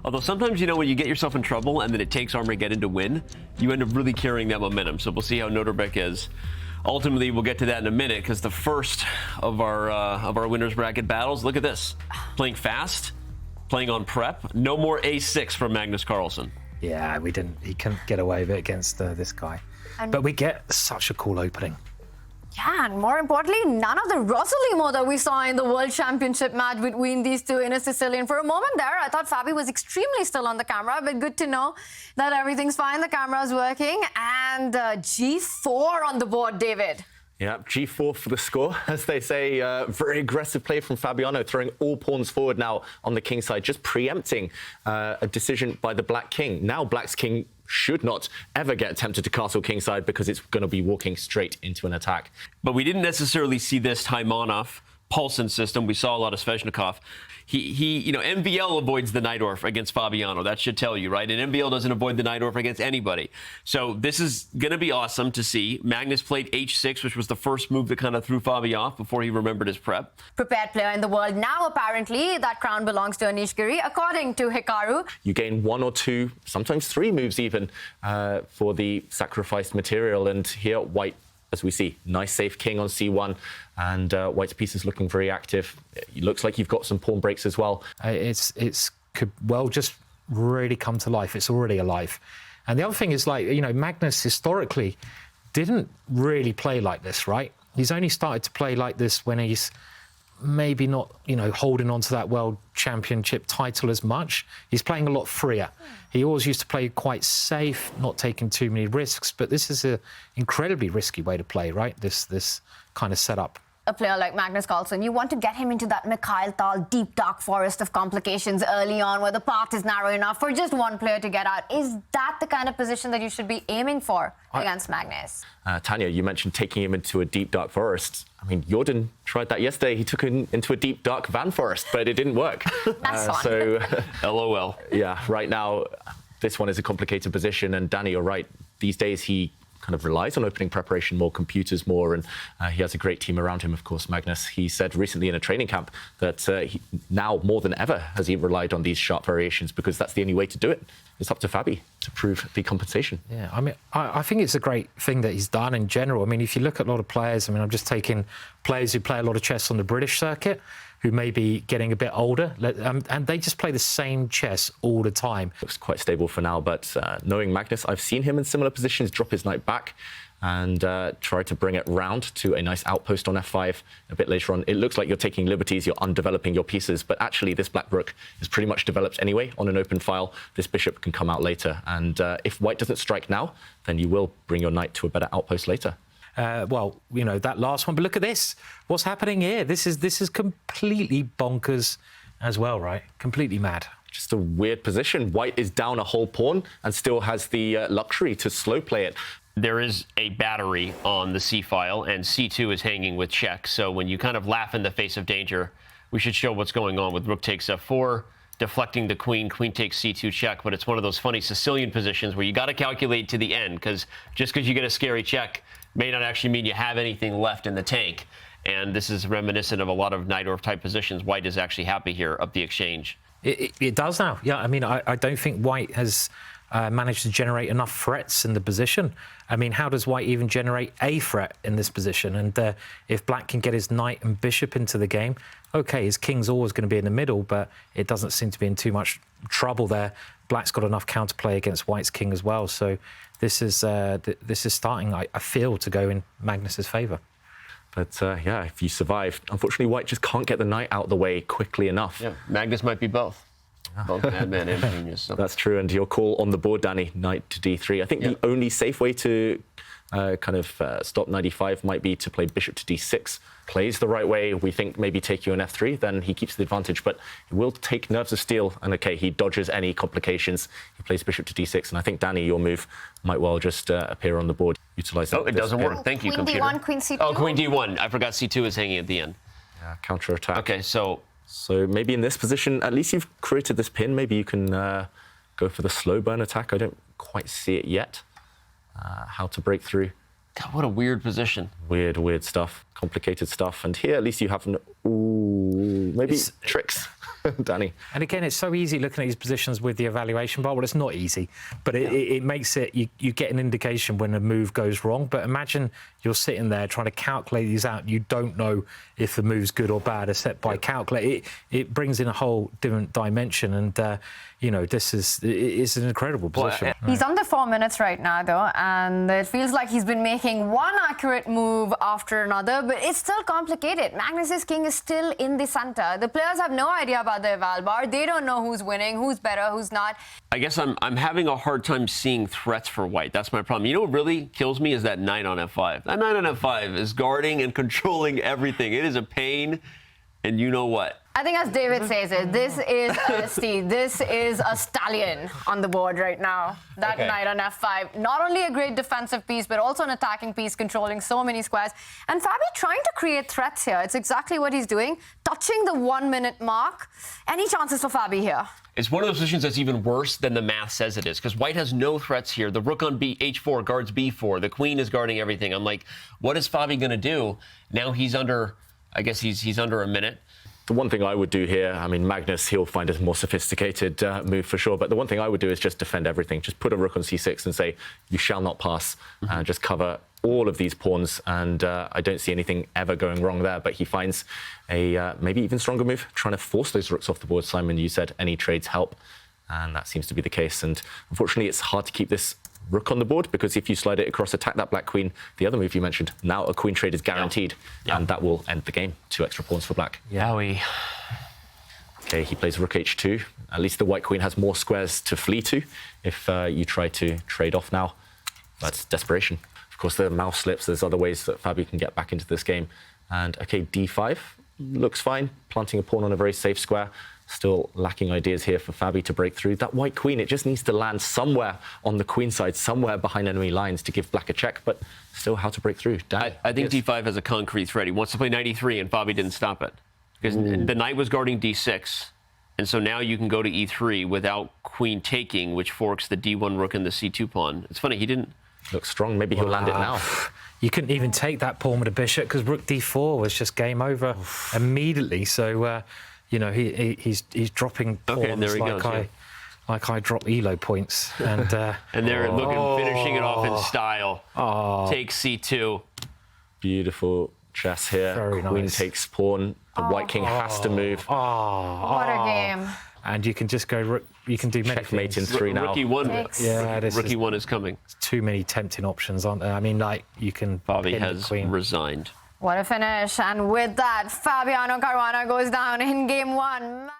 Although sometimes, when you get yourself in trouble and then it takes Armageddon to win, you end up really carrying that momentum. So we'll see how Noterbeck is. Ultimately, we'll get to that in a minute, because the first of our winners bracket battles, look at this. Playing fast, playing on prep. No more A6 from Magnus Carlsen. Yeah, he couldn't get away with it against this guy. But we get such a cool opening. Yeah, and more importantly, none of the Rosalimo that we saw in the World Championship match between these two in a Sicilian. For a moment there, I thought Fabi was extremely still on the camera, but good to know that everything's fine, the camera's working. And G4 on the board, David. Yeah, G4 for the score, as they say. Very aggressive play from Fabiano, throwing all pawns forward now on the king side, just preempting a decision by the Black King. Now Black's king should not ever get tempted to castle kingside, because it's going to be walking straight into an attack. But we didn't necessarily see this Taimanov Paulsen system. We saw a lot of Sveshnikov. He MVL avoids the Najdorf against Fabiano. That should tell you, right? And MVL doesn't avoid the Najdorf against anybody. So this is going to be awesome to see. Magnus played H6, which was the first move that kind of threw Fabi off before he remembered his prep. Prepared player in the world. Now, apparently, that crown belongs to Anish Giri, according to Hikaru. You gain 1 or 2, sometimes 3 moves even, for the sacrificed material. And here, White, as we see, nice safe king on C1, and White's piece is looking very active. It looks like you've got some pawn breaks as well. It's could well just really come to life. It's already alive. And the other thing is, Magnus historically didn't really play like this, right? He's only started to play like this when he's maybe not, holding on to that World Championship title as much. He's playing a lot freer. He always used to play quite safe, not taking too many risks, but this is an incredibly risky way to play, right? This kind of setup. A player like Magnus Carlsen, you want to get him into that Mikhail Tal deep dark forest of complications early on, where the path is narrow enough for just one player to get out. Is that the kind of position that you should be aiming for against Magnus? Tanya, you mentioned taking him into a deep dark forest. I mean, Jordan tried that yesterday. He took him into a deep dark van forest, but it didn't work. So, LOL. Yeah, right now, this one is a complicated position. And Danny, you're right. These days, he kind of relies on opening preparation more, computers more, and he has a great team around him, of course, Magnus. He said recently in a training camp that now more than ever has he relied on these sharp variations, because that's the only way to do it. It's up to Fabi to prove the compensation. Yeah, I mean, I think it's a great thing that he's done in general. I mean, if you look at a lot of players, I'm just taking players who play a lot of chess on the British circuit, who may be getting a bit older, and they just play the same chess all the time. Looks quite stable for now, but knowing Magnus, I've seen him in similar positions drop his knight back and try to bring it round to a nice outpost on F5 a bit later on. It looks like you're taking liberties, you're undeveloping your pieces, but actually this black rook is pretty much developed anyway on an open file. This bishop can come out later, and if White doesn't strike now, then you will bring your knight to a better outpost later. Well, that last one, but look at this. What's happening here? This is completely bonkers as well, right? Completely mad. Just a weird position. White is down a whole pawn and still has the luxury to slow play it. There is a battery on the C file, and C2 is hanging with check. So when you kind of laugh in the face of danger, we should show what's going on with rook takes F4, deflecting the queen, queen takes C2 check. But it's one of those funny Sicilian positions where you got to calculate to the end, because just because you get a scary check may not actually mean you have anything left in the tank. And this is reminiscent of a lot of Najdorf type positions. White is actually happy here up the exchange. It does now. Yeah, I mean, I don't think White has managed to generate enough threats in the position. I mean, how does White even generate a threat in this position? And if Black can get his knight and bishop into the game, okay, his king's always going to be in the middle, but it doesn't seem to be in too much trouble there. Black's got enough counterplay against White's king as well. So this is starting, I feel, to go in Magnus's favour. But yeah, if you survive, unfortunately, White just can't get the knight out of the way quickly enough. Yeah, Magnus might be both. Both madman and genius. So. That's true. And your call on the board, Danny, knight to D3. I think the only safe way to stop knight E5 might be to play bishop to D6. Plays the right way, we think maybe taking on F3, then he keeps the advantage, but he will take nerves of steel, and okay, he dodges any complications. He plays bishop to D6, and I think, Danny, your move might well just appear on the board. Utilize that. Oh, it doesn't work. Thank you, computer. Queen D1, Queen C2. Oh, Queen D1. I forgot C2 is hanging at the end. Yeah, counter-attack. Okay, so maybe in this position, at least you've created this pin. Maybe you can go for the slow burn attack. I don't quite see it yet. How to break through. God, what a weird position. Weird stuff. Complicated stuff. And here, at least you have maybe tricks. Danny. And again, it's so easy looking at these positions with the evaluation bar. Well, it's not easy, but it makes it, you get an indication when a move goes wrong. But imagine you're sitting there trying to calculate these out. You don't know if the move's good or bad, except by calculate. It brings in a whole different dimension. And, you know, this is an incredible position. He's under 4 minutes right now, though, and it feels like he's been making one accurate move after another, but it's still complicated. Magnus's king is still in the center. The players have no idea about the eval bar. They don't know who's winning, who's better, who's not. I guess I'm having a hard time seeing threats for white. That's my problem. You know what really kills me is that knight on f5. That knight on f5 is guarding and controlling everything. It is a pain, and you know what? I think as David says it, this is a steed. This is a stallion on the board right now. That knight on f5. Not only a great defensive piece, but also an attacking piece, controlling so many squares. And Fabi trying to create threats here. It's exactly what he's doing. Touching the 1 minute mark. Any chances for Fabi here? It's one of those positions that's even worse than the math says it is, because white has no threats here. The rook on h4 guards b4. The queen is guarding everything. I'm like, what is Fabi going to do? Now he's under, I guess he's under a minute. The one thing I would do here, I mean, Magnus, he'll find a more sophisticated move for sure, but the one thing I would do is just defend everything. Just put a rook on c6 and say, you shall not pass, and just cover all of these pawns, and I don't see anything ever going wrong there. But he finds a maybe even stronger move, trying to force those rooks off the board. Simon, you said any trades help, and that seems to be the case. And unfortunately, it's hard to keep this rook on the board, because if you slide it across, attack that black queen, the other move you mentioned, now a queen trade is guaranteed, and that will end the game. 2 extra pawns for black. Yowie. Okay, he plays rook h2. At least the white queen has more squares to flee to if you try to trade off now. That's desperation. Of course, the mouse slips. There's other ways that Fabi can get back into this game. And okay, d5 looks fine. Planting a pawn on a very safe square. Still lacking ideas here for Fabi to break through. That white queen, it just needs to land somewhere on the queen side, somewhere behind enemy lines to give black a check, but still how to break through. Dan, I think d5 has a concrete threat. He wants to play knight e3, and Fabi didn't stop it. Because the knight was guarding d6, and so now you can go to e3 without queen taking, which forks the d1 rook and the c2 pawn. It's funny, he didn't... Looks strong. Maybe he'll land it now. You couldn't even take that pawn with a bishop, because rook d4 was just game over immediately. So... you know, he's dropping pawns and there he goes, like I drop ELO points. And they're finishing it off in style. Take c2. Beautiful chess here. Very Queen nice. takes pawn. The white king has to move. What a game. And you can just go, you can do many Checkmate in things. 3 now. Rookie 1. Yeah, this Rookie is 1 is coming. too many tempting options, aren't there? I mean, like, you can Fabi pin the has queen. resigned. What a finish. And with that, Fabiano Caruana goes down in game 1.